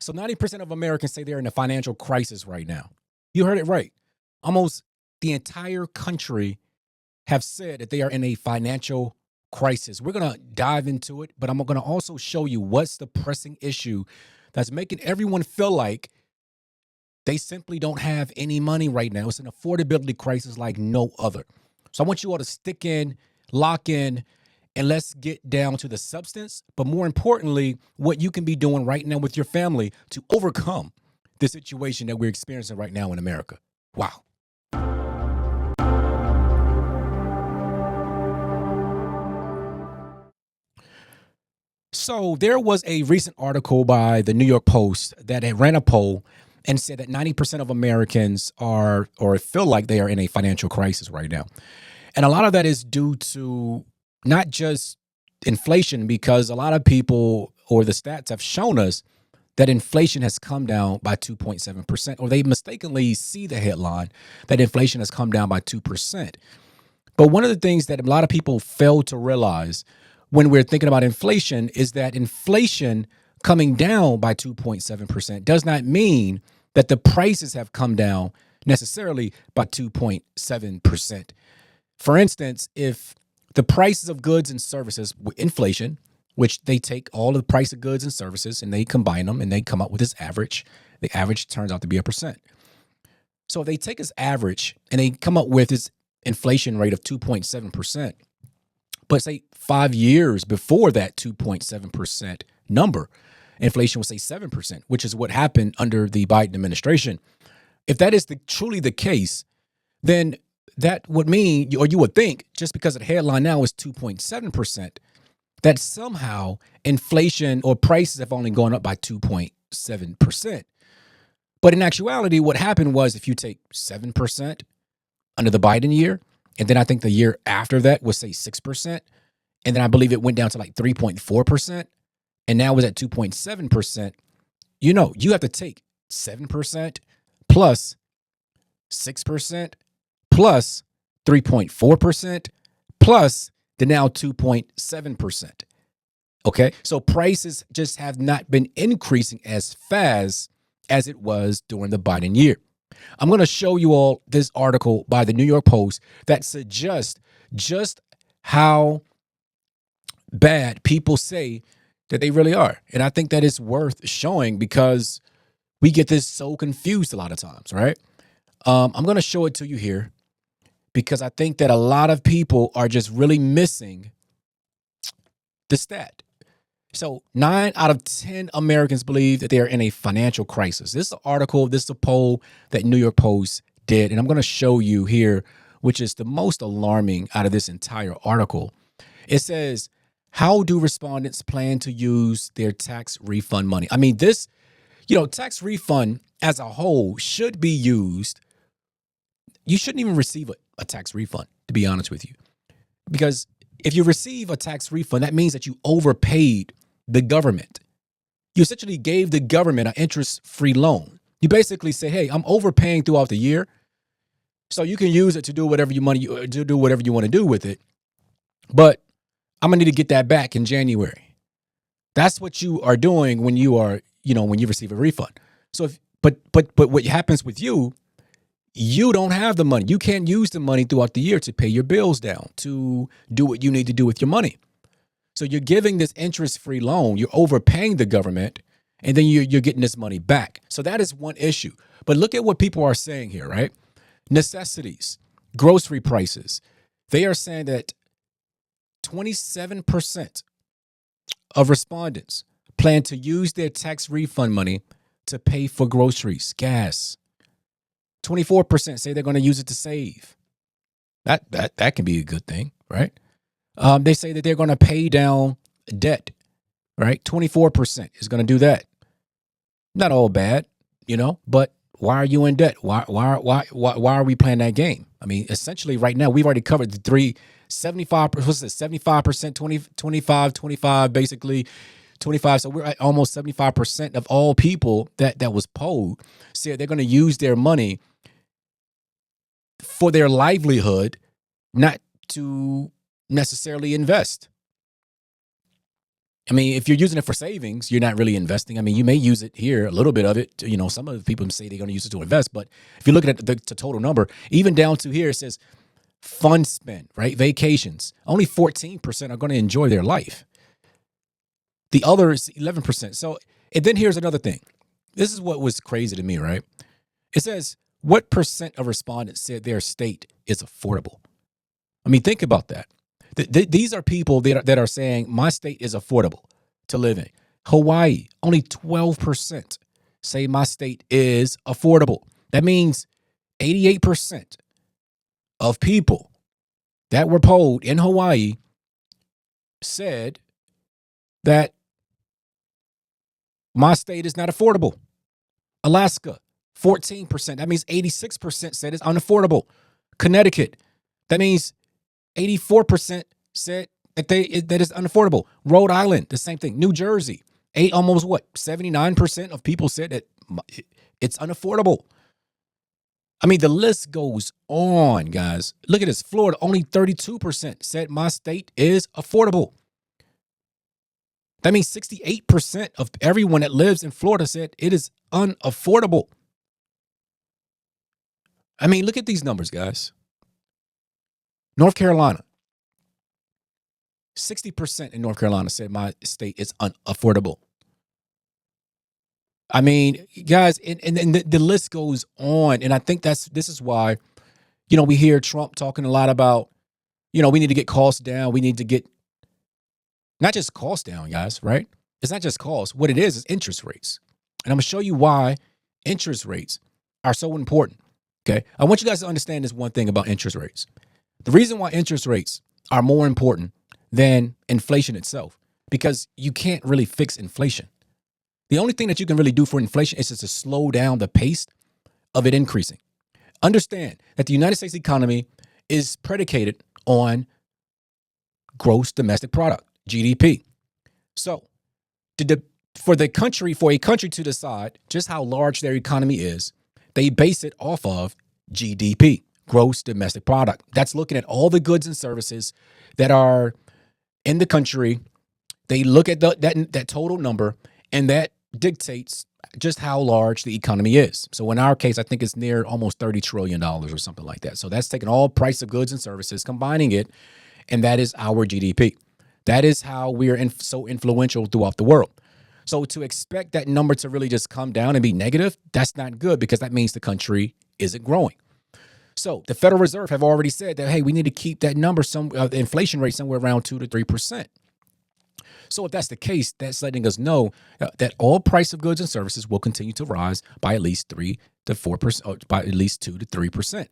So 90% of Americans say they're in a financial crisis right now. You heard it right. Almost the entire country have said that they are in a financial crisis. We're going to dive into it, but I'm going to also show you what's the pressing issue that's making everyone feel like they simply don't have any money right now. It's an affordability crisis like no other. So I want you all to stick in, lock in, and let's get down to the substance, but more importantly, what you can be doing right now with your family to overcome the situation that we're experiencing right now in America. Wow. So there was a recent article by the New York Post that had ran a poll and said that 90% of Americans are or feel like they are in a financial crisis right now. And a lot of that is due to not just inflation, because a lot of people or the stats have shown us that inflation has come down by 2.7%, or they mistakenly see the headline that inflation has come down by 2%. But one of the things that a lot of people fail to realize when we're thinking about inflation is that inflation coming down by 2.7% does not mean that the prices have come down necessarily by 2.7%. For instance, if the prices of goods and services, inflation, which they take all of the price of goods and services and they combine them and they come up with this average, the average turns out to be a percent. So if they take this average and they come up with this inflation rate of 2.7%, but say 5 years before that 2.7% number, inflation would say 7%, which is what happened under the Biden administration. If that is truly the case, then that would mean, or you would think, just because the headline now is 2.7%, that somehow inflation or prices have only gone up by 2.7%. But in actuality, what happened was if you take 7% under the Biden year, and then I think the year after that was say 6%, and then I believe it went down to like 3.4%, and now was at 2.7%, you have to take 7% plus 6% plus 3.4% plus the now 2.7%. Okay. So prices just have not been increasing as fast as it was during the Biden year. I'm going to show you all this article by the New York Post that suggests just how bad people say that they really are. And I think that is worth showing because we get this so confused a lot of times, right? I'm going to show it to you here because I think that a lot of people are just really missing the stat. So 9 out of 10 Americans believe that they are in a financial crisis. This is an article, this is a poll that New York Post did, and I'm going to show you here, which is the most alarming out of this entire article. It says, how do respondents plan to use their tax refund money? I mean, this, tax refund as a whole should be used. You shouldn't even receive a tax refund, to be honest with you, because if you receive a tax refund, that means that you overpaid the government. You essentially gave the government an interest-free loan. You basically say, hey, I'm overpaying throughout the year, so you can use it to do whatever you want to do with it. But I'm going to need to get that back in January. That's what you are doing when you are, when you receive a refund. So but what happens with you don't have the money. You can't use the money throughout the year to pay your bills down, to do what you need to do with your money. So you're giving this interest-free loan, you're overpaying the government, and then you're getting this money back. So that is one issue. But look at what people are saying here, right? Necessities, grocery prices. They are saying that 27% of respondents plan to use their tax refund money to pay for groceries, gas. 24% say they're going to use it to save. That can be a good thing, right? They say that they're going to pay down debt, right? 24% is going to do that. Not all bad, but why are you in debt? Why are we playing that game? I mean, essentially right now, we've already covered the 75%, 20, 25, 25, basically 25. So we're at almost 75% of all people that was polled said they're going to use their money for their livelihood, not to necessarily invest. I mean, if you're using it for savings, you're not really investing. I mean, you may use it here, a little bit of it. Some of the people say they're going to use it to invest, but if you look at the total number, even down to here, it says fun spend, right? Vacations. Only 14% are going to enjoy their life. The other is 11%. So, and then here's another thing. This is what was crazy to me, right? It says, what percent of respondents said their state is affordable? I mean, think about that. These are people that are saying my state is affordable to live in. Hawaii, only 12% say my state is affordable. That means 88% of people that were polled in Hawaii said that my state is not affordable. Alaska, 14%. That means 86% said it's unaffordable. Connecticut, that means 84% said that is unaffordable. Rhode Island, the same thing. New Jersey, 79% of people said that it's unaffordable. I mean, the list goes on, guys. Look at this. Florida, only 32% said my state is affordable. That means 68% of everyone that lives in Florida said it is unaffordable. I mean, look at these numbers, guys. North Carolina, 60% in North Carolina said my state is unaffordable. I mean, guys, and the list goes on. And I think this is why, we hear Trump talking a lot about, we need to get costs down. We need to get not just costs down, guys, right? It's not just costs. What it is interest rates. And I'm going to show you why interest rates are so important. Okay. I want you guys to understand this one thing about interest rates. The reason why interest rates are more important than inflation itself, because you can't really fix inflation. The only thing that you can really do for inflation is just to slow down the pace of it increasing. Understand that the United States economy is predicated on gross domestic product, GDP. So for a country to decide just how large their economy is, they base it off of GDP, gross domestic product. That's looking at all the goods and services that are in the country. They look at that total number, and that dictates just how large the economy is. So in our case, I think it's near almost $30 trillion or something like that. So that's taking all price of goods and services, combining it, and that is our GDP. That is how we are so influential throughout the world. So to expect that number to really just come down and be negative, that's not good, because that means the country isn't growing. So the Federal Reserve have already said that, hey, we need to keep that number, the inflation rate, somewhere around 2 to 3%. So if that's the case, that's letting us know that all price of goods and services will continue to rise by at least 3 to 4%, by at least 2 to 3%.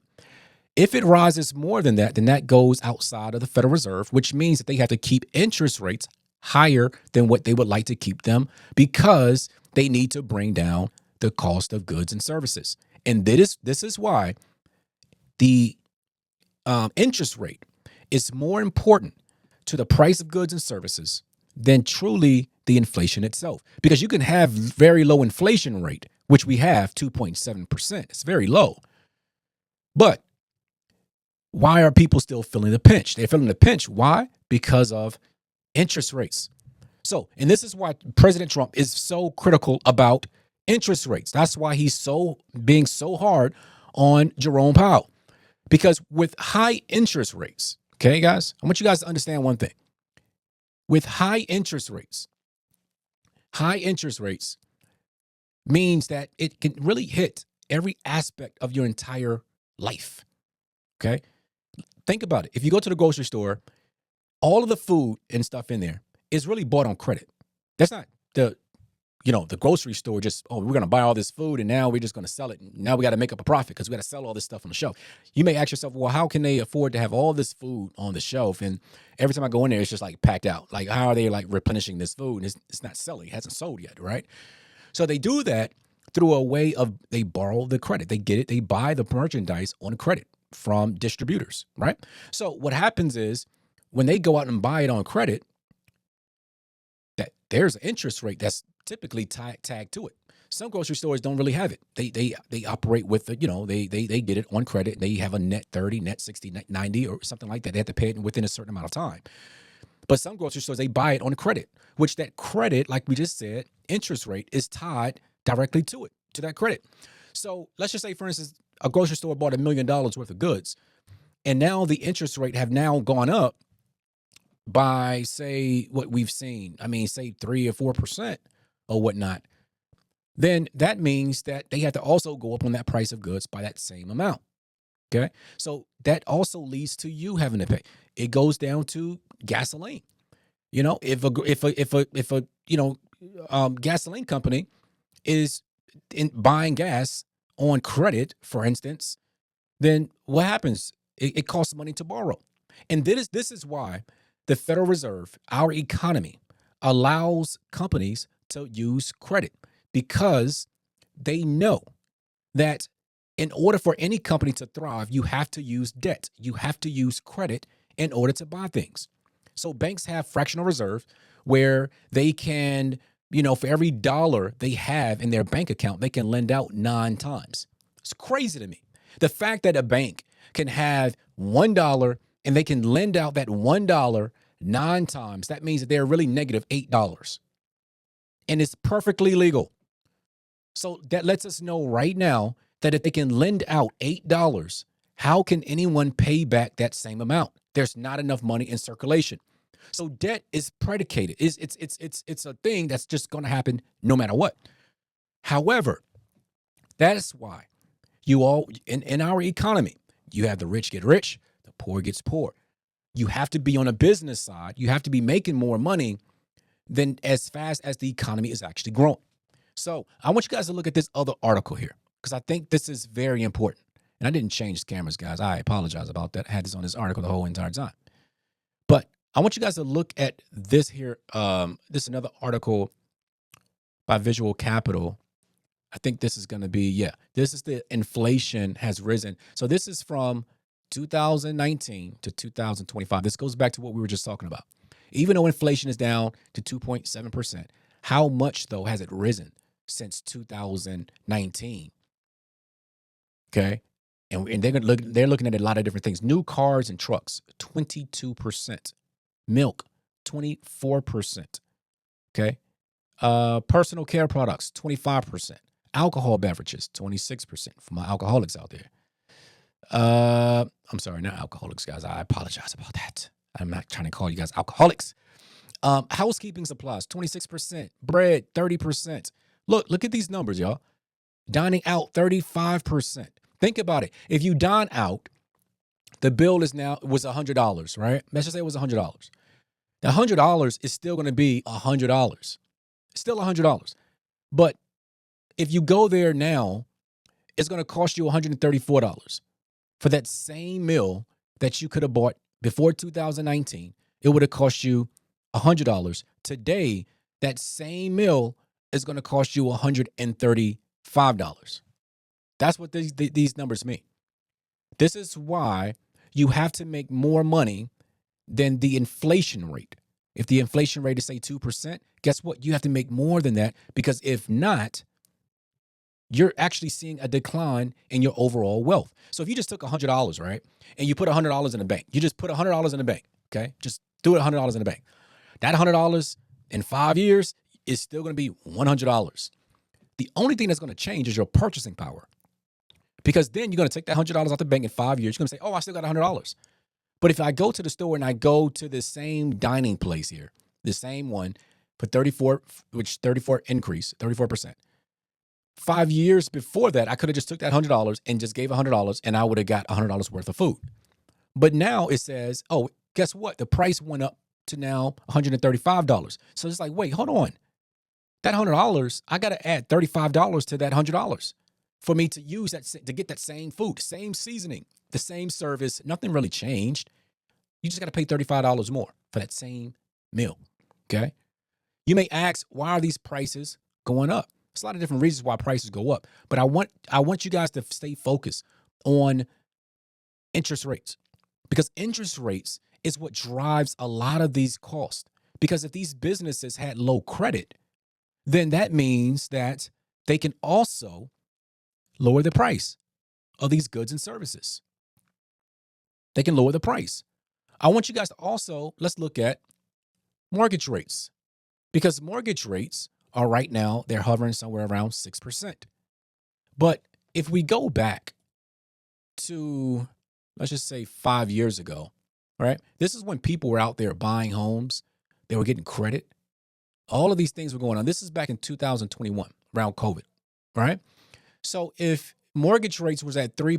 If it rises more than that, then that goes outside of the Federal Reserve, which means that they have to keep interest rates higher than what they would like to keep them, because they need to bring down the cost of goods and services. And this is why the interest rate is more important to the price of goods and services than truly the inflation itself. Because you can have very low inflation rate, which we have 2.7%. It's very low. But why are people still feeling the pinch? They're feeling the pinch. Why? Because of interest rates. So, and this is why President Trump is so critical about interest rates. That's why he's being so hard on Jerome Powell. Because with high interest rates, okay, guys, I want you guys to understand one thing. With high interest rates means that it can really hit every aspect of your entire life. Okay? Think about it. If you go to the grocery store, all of the food and stuff in there is really bought on credit. That's not the grocery store just, we're going to buy all this food and now we're just going to sell it. Now we got to make up a profit because we got to sell all this stuff on the shelf. You may ask yourself, well, how can they afford to have all this food on the shelf? And every time I go in there, it's just like packed out. Like, how are they like replenishing this food? It's not selling. It hasn't sold yet, right? So they do that through a way of, they borrow the credit. They get it. They buy the merchandise on credit from distributors, right? So what happens is when they go out and buy it on credit, that there's an interest rate that's typically tagged to it. Some grocery stores don't really have it. They operate with they get it on credit. They have a net 30, net 60, net 90, or something like that. They have to pay it within a certain amount of time. But some grocery stores, they buy it on credit, which that credit, like we just said, interest rate is tied directly to it, to that credit. So let's just say, for instance, a grocery store bought $1 million worth of goods, and now the interest rate have now gone up by, say, what we've seen. I mean, say 3 or 4% or whatnot. Then that means that they have to also go up on that price of goods by that same amount. Okay. So that also leads to you having to pay. It goes down to gasoline. If a gasoline company is buying gas on credit, for instance, then what happens? It costs money to borrow. And this is why the Federal Reserve, our economy, allows companies to use credit, because they know that in order for any company to thrive, you have to use debt. You have to use credit in order to buy things. So banks have fractional reserve where they can, for every dollar they have in their bank account, they can lend out 9 times. It's crazy to me. The fact that a bank can have $1 and they can lend out that $1 9 times, that means that they're really negative $8. And it's perfectly legal. So that lets us know right now that if they can lend out $8, how can anyone pay back that same amount? There's not enough money in circulation. So debt is predicated. It's a thing that's just going to happen no matter what. However, that's why you all in our economy, you have the rich get rich, the poor gets poor. You have to be on a business side. You have to be making more money than as fast as the economy is actually growing. So I want you guys to look at this other article here, because I think this is very important. And I didn't change cameras, guys. I apologize about that. I had this on this article the whole entire time. But I want you guys to look at this here. This is another article by Visual Capital. I think this is going to be, this is the inflation has risen. So this is from 2019 to 2025. This goes back to what we were just talking about. Even though inflation is down to 2.7%, how much, though, has it risen since 2019? Okay. And they're looking at a lot of different things. New cars and trucks, 22%. Milk, 24%. Okay. Personal care products, 25%. Alcohol beverages, 26%. For my alcoholics out there. I'm sorry, not alcoholics, guys. I apologize about that. I'm not trying to call you guys alcoholics. Housekeeping supplies, 26%. Bread, 30%. Look at these numbers, y'all. Dining out, 35%. Think about it. If you dine out, the bill was $100, right? Let's just say it was $100. The $100 is still going to be $100. Still $100. But if you go there now, it's going to cost you $134 for that same meal that you could have bought before 2019. It would have cost you $100. Today, that same meal is going to cost you $135. That's what these numbers mean. This is why you have to make more money than the inflation rate. If the inflation rate is, say, 2%, guess what? You have to make more than that, because if not, you're actually seeing a decline in your overall wealth. So if you just took $100, right, and you put $100 in the bank, you just put $100 in the bank, okay? Just do it $100 in the bank. That $100 in 5 years is still going to be $100. The only thing that's going to change is your purchasing power, because then you're going to take that $100 out the bank in 5 years. You're going to say, oh, I still got $100. But if I go to the store and I go to the same dining place here, the same one for 34 increase, 34%. 5 years before that, I could have just took that $100 and just gave $100, and I would have got $100 worth of food. But now it says, oh, guess what? The price went up to now $135. So it's like, wait, hold on. That $100, I got to add $35 to that $100 for me to use that, to get that same food, same seasoning, the same service. Nothing really changed. You just got to pay $35 more for that same meal. Okay. You may ask, why are these prices going up? There's a lot of different reasons why prices go up, but I want you guys to stay focused on interest rates, because interest rates is what drives a lot of these costs. Because if these businesses had low credit, then that means that they can also lower the price of these goods and services. They can lower the price. I want you guys to also, let's look at Mortgage rates, because mortgage rates are right now, they're hovering somewhere around 6%. But if we go back to, let's just say 5 years ago, right? This is when people were out there buying homes, they were getting credit. All of these things were going on. This is back in 2021, around COVID, right? So if mortgage rates was at they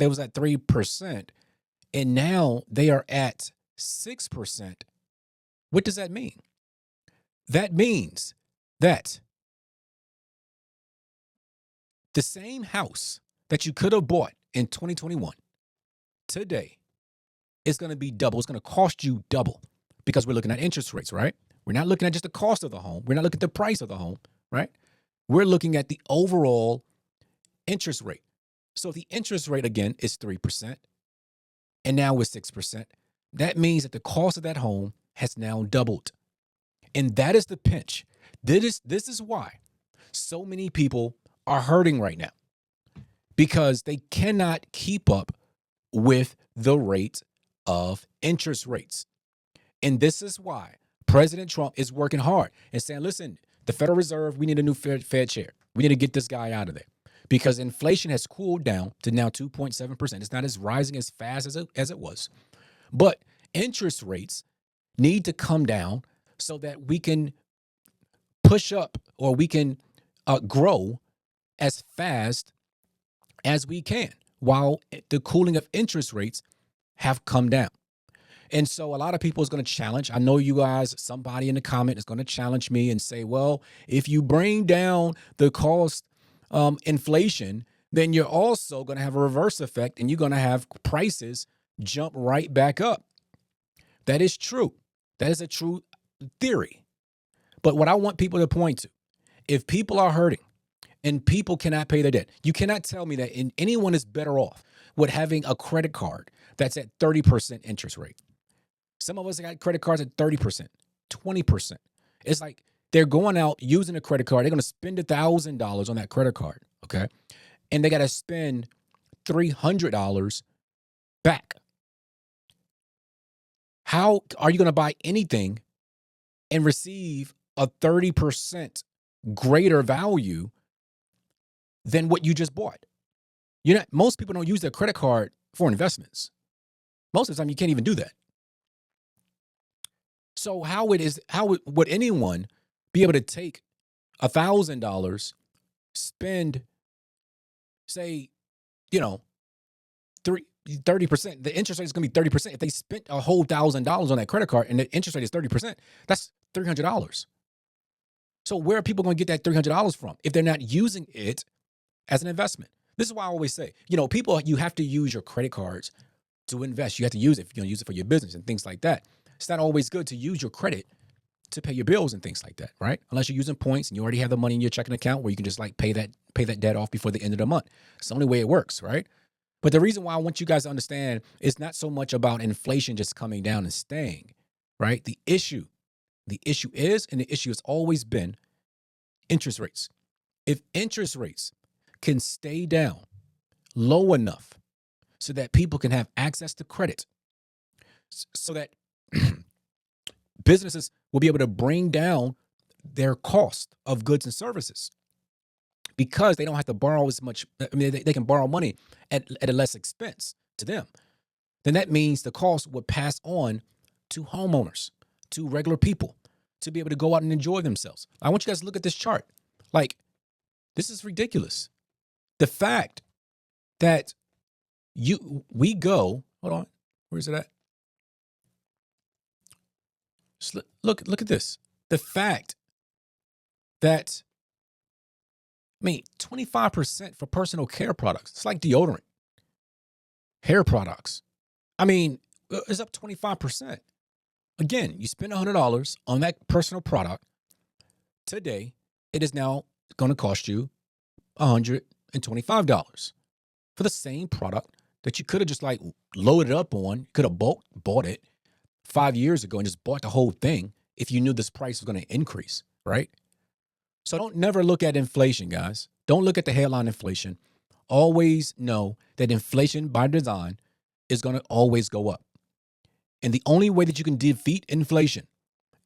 was at 3%, and now they are at 6%, what does that mean? That means that the same house that you could have bought in 2021 today is going to be double. It's going to cost you double because we're looking at interest rates, right? We're not looking at just the cost of the home. We're not looking at the price of the home, right? We're looking at the overall interest rate. So if the interest rate again is 3% and now it's 6%, that means that the cost of that home has now doubled. And that is the pinch. This is why so many people are hurting right now, because they cannot keep up with the rate of interest rates. And this is why President Trump is working hard and saying, listen, the Federal Reserve, we need a new Fed chair. We need to get this guy out of there, because inflation has cooled down to now 2.7%. It's not as rising as fast as it was. But interest rates need to come down so that we can push up, or we can grow as fast as we can while the cooling of interest rates have come down. And so a lot of people is going to challenge. I know you guys, somebody in the comment is going to challenge me and say, well, if you bring down the cost inflation, then you're also going to have a reverse effect and you're going to have prices jump right back up. That is true. That is a true theory. But what I want people to point to, if people are hurting and people cannot pay their debt, you cannot tell me that anyone is better off with having a credit card that's at 30% interest rate. Some of us got credit cards at 30%, 20%. It's like they're going out using a credit card. They're going to spend $1,000 on that credit card, okay? And they got to spend $300 back. How are you going to buy anything and receive a 30% greater value than what you just bought? Most people don't use their credit card for investments. Most of the time, you can't even do that. So how would anyone be able to take $1,000, spend, say, 30%? The interest rate is going to be 30%. If they spent a whole $1,000 on that credit card and the interest rate is 30%, that's $300. So where are people going to get that $300 from if they're not using it as an investment? This is why I always say, people, you have to use your credit cards to invest. You have to use it if you're going to use it for your business and things like that. It's not always good to use your credit to pay your bills and things like that, right? Unless you're using points and you already have the money in your checking account where you can just pay that debt off before the end of the month. It's the only way it works, right? But the reason why I want you guys to understand is not so much about inflation just coming down and staying, right? The issue is, and the issue has always been, interest rates. If interest rates can stay down low enough so that people can have access to credit, so that businesses will be able to bring down their cost of goods and services because they don't have to borrow as much. I mean, they can borrow money at a less expense to them. Then that means the cost would pass on to homeowners, to regular people, to be able to go out and enjoy themselves. I want you guys to look at this chart. This is ridiculous. The fact that hold on, where's it at? Look at this. The fact that, 25% for personal care products. It's like deodorant, hair products. It's up 25%. Again, you spend $100 on that personal product. Today, it is now going to cost you $125 for the same product that you could have just loaded up on. Could have bought it 5 years ago and just bought the whole thing if you knew this price was going to increase, right? So don't never look at inflation, guys. Don't look at the headline inflation. Always know that inflation by design is going to always go up. And the only way that you can defeat inflation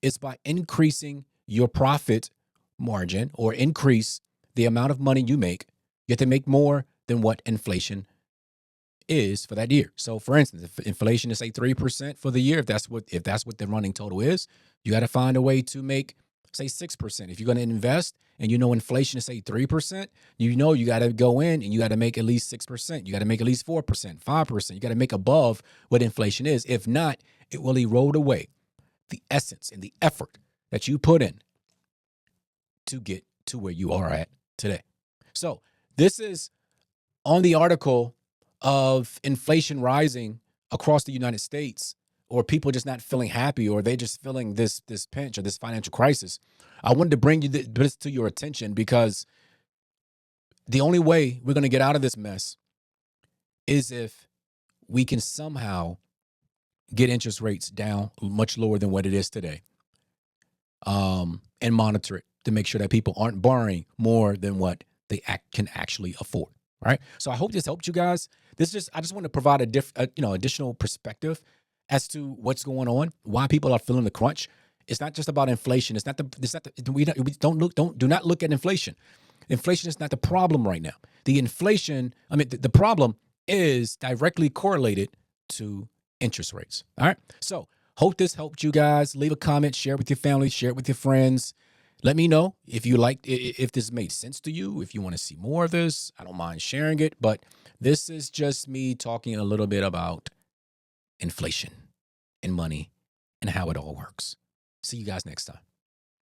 is by increasing your profit margin or increase the amount of money you make. You have to make more than what inflation is for that year. So for instance, if inflation is say 3% for the year, if that's what the running total is, you got to find a way to make say 6%. If you're going to invest and you know inflation is say 3%, you know you got to go in and you got to make at least 6%. You got to make at least 4%, 5%. You got to make above what inflation is. If not, it will erode away the essence and the effort that you put in to get to where you are at today. So this is on the article of inflation rising across the United States, or people just not feeling happy, or they just feeling this pinch or this financial crisis. I wanted to bring you this to your attention because the only way we're going to get out of this mess is if we can somehow get interest rates down much lower than what it is today, and monitor it to make sure that people aren't borrowing more than what they can actually afford. Right. So I hope this helped you guys. I just want to provide additional perspective as to what's going on, why people are feeling the crunch. It's not just about inflation. Do not look at inflation. Inflation is not the problem right now. The problem is directly correlated to interest rates. All right. So hope this helped you guys. Leave a comment, share it with your family, share it with your friends. Let me know if this made sense to you, if you want to see more of this. I don't mind sharing it, but this is just me talking a little bit about inflation and money and how it all works. See you guys next time.